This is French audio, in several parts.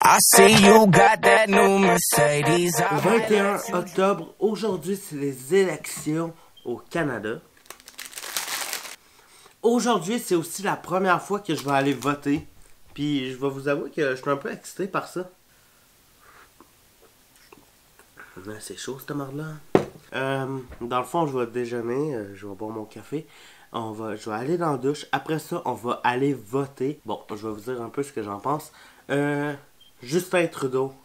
I see you got that new Mercedes. 21 octobre, aujourd'hui c'est les élections au Canada. Aujourd'hui c'est aussi la première fois que je vais aller voter. Puis je vais vous avouer que je suis un peu excité par ça. C'est chaud cette marde-là. Dans le fond je vais déjeuner, je vais boire mon café. Je vais aller dans la douche. Après ça on va aller voter. Bon, je vais vous dire un peu ce que j'en pense. Justin Trudeau,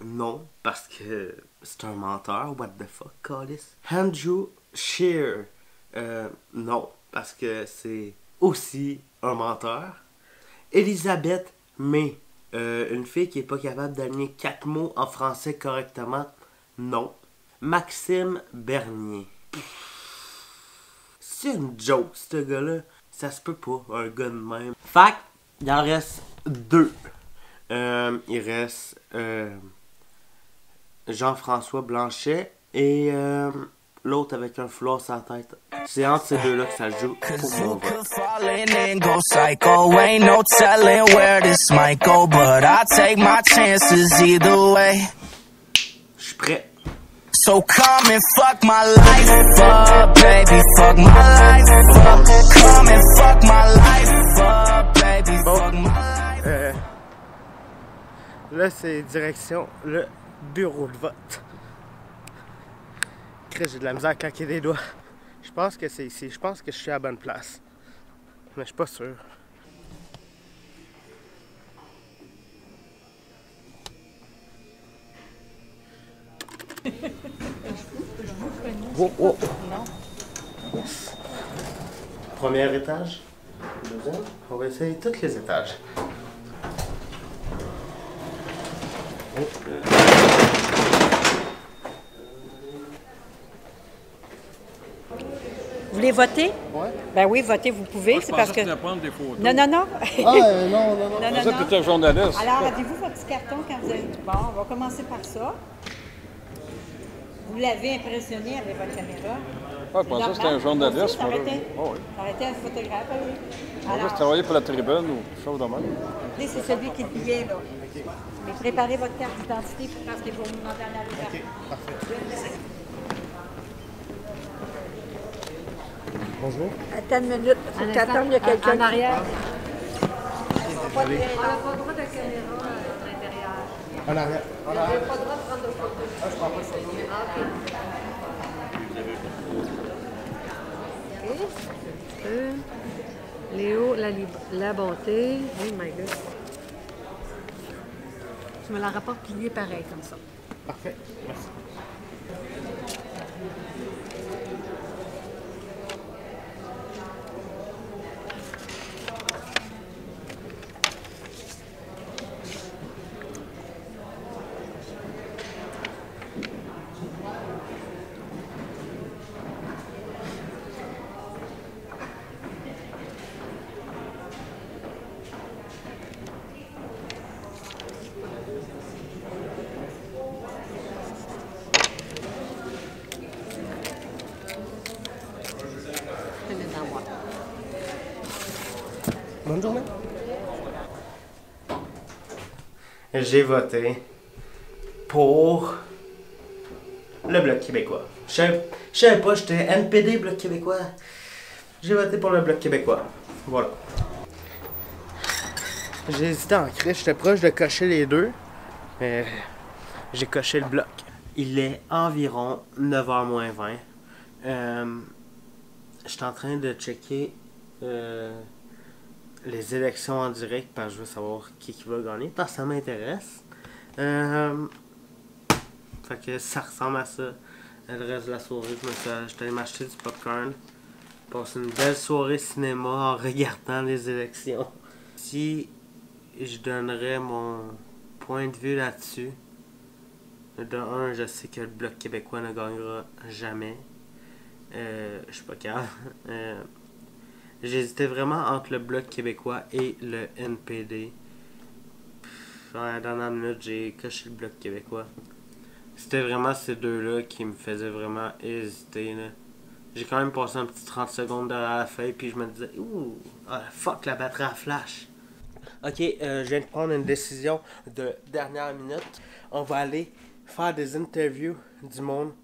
non, parce que c'est un menteur. What the fuck, Callis? Andrew Scheer, non, parce que c'est aussi un menteur. Elisabeth May, une fille qui est pas capable d'aligner 4 mots en français correctement, non. Maxime Bernier. C'est une joke, ce gars-là. Ça se peut pas, un gars de même. Fait il en reste 2. Il reste Jean-François Blanchet et l'autre avec un foulard sur la tête. C'est entre ces deux-là que ça joue pour mon vote. Je suis prêt. So come and fuck my life up, baby, fuck my life up. Come and fuck my life up, baby, fuck my life. Là, c'est direction le bureau de vote. J'ai de la misère à claquer des doigts. Je pense que c'est ici. Je pense que je suis à la bonne place. Mais je suis pas sûr. Oh, oh. Yes. Premier étage. Deuxième. On va essayer tous les étages. Vous voulez voter? Oui. Ben oui, voter, vous pouvez. C'est parce que. Prendre des photos. Non, non, non. Non. Non, Ça, tu es journaliste. Alors, avez-vous votre petit carton quand vous êtes. Bon, on va commencer par ça. Vous l'avez impressionné avec votre caméra. Ah, je pensais que c'était un journaliste. Moi, Arrêtez un photographe, oui. je travaillais pour la tribune ou quelque chose de même. C'est celui qui est le billet, là. Mais préparez votre carte d'identité parce qu'il faut vous demander à la carte. Parfait. Bonjour. Attends une minute. Il faut qu'attendre, il y a quelqu'un en arrière. On n'a pas le droit de caméra à l'intérieur. En arrière. On n'a pas le droit de prendre de photos. Ah, je prends pas de photos. Léo, la bonté. Oh my God. Tu me la rapportes pliée pareil, comme ça. Parfait. Merci. Bonne journée. J'ai voté pour le Bloc québécois. Je savais pas, j'étais NPD Bloc québécois. J'ai voté pour le Bloc québécois. Voilà. J'ai hésité en crèche, j'étais proche de cocher les deux, mais j'ai coché le Bloc. Il est environ 9h moins 20. Je suis en train de checker les élections en direct parce que je veux savoir qui va gagner parce que ça m'intéresse. Fait que ça ressemble à ça. Le reste de la soirée, j'étais allé m'acheter du popcorn. Passer une belle soirée cinéma en regardant les élections. Si je donnerais mon point de vue là-dessus, de un, je sais que le Bloc québécois ne gagnera jamais. Je suis pas calme. J'hésitais vraiment entre le Bloc québécois et le NPD. À la dernière minute, j'ai coché le Bloc québécois. C'était vraiment ces deux-là qui me faisaient vraiment hésiter. Là. J'ai quand même passé un petit 30 secondes derrière la feuille, puis je me disais, ouh, ah, fuck, la batterie à flash. Ok, je viens de prendre une décision de dernière minute. On va aller faire des interviews du monde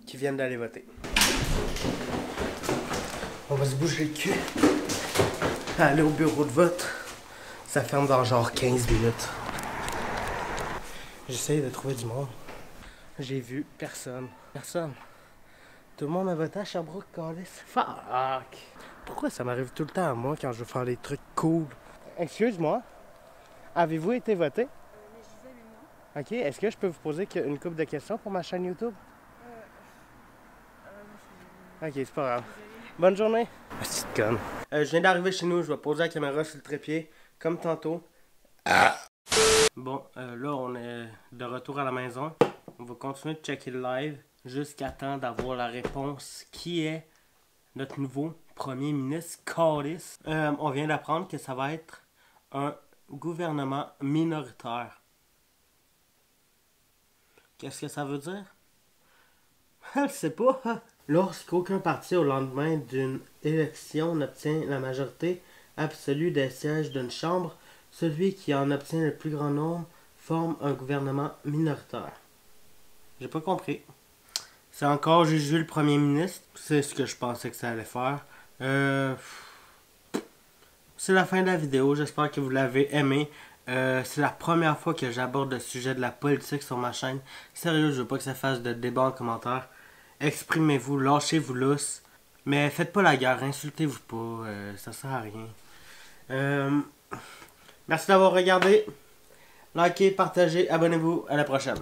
qui viennent d'aller voter. On va se bouger le cul. Aller au bureau de vote. Ça ferme dans genre 15 minutes. J'essaye de trouver du monde. J'ai vu personne. Personne. Tout le monde a voté à Sherbrooke, câlisse. Fuck! Pourquoi ça m'arrive tout le temps à moi quand je veux faire des trucs cool? Excuse-moi. Avez-vous été voté? Ok, est-ce que je peux vous poser une couple de questions pour ma chaîne YouTube? Ok, c'est pas grave. Bonne journée. Petite conne. Je viens d'arriver chez nous, je vais poser la caméra sur le trépied, comme tantôt. Bon, là, on est de retour à la maison. On va continuer de checker le live jusqu'à temps d'avoir la réponse qui est notre nouveau premier ministre, Callis. On vient d'apprendre que ça va être un gouvernement minoritaire. Qu'est-ce que ça veut dire? Je sais pas. Lorsqu'aucun parti au lendemain d'une élection n'obtient la majorité absolue des sièges d'une chambre, celui qui en obtient le plus grand nombre forme un gouvernement minoritaire. J'ai pas compris. C'est encore Jésus le premier ministre. C'est ce que je pensais que ça allait faire. C'est la fin de la vidéo. J'espère que vous l'avez aimé. C'est la première fois que j'aborde le sujet de la politique sur ma chaîne. Sérieux, je veux pas que ça fasse de débat en commentaire. Exprimez-vous, lâchez-vous lousse. Mais faites pas la guerre, insultez-vous pas. Ça sert à rien. Merci d'avoir regardé. Likez, partagez, abonnez-vous. À la prochaine.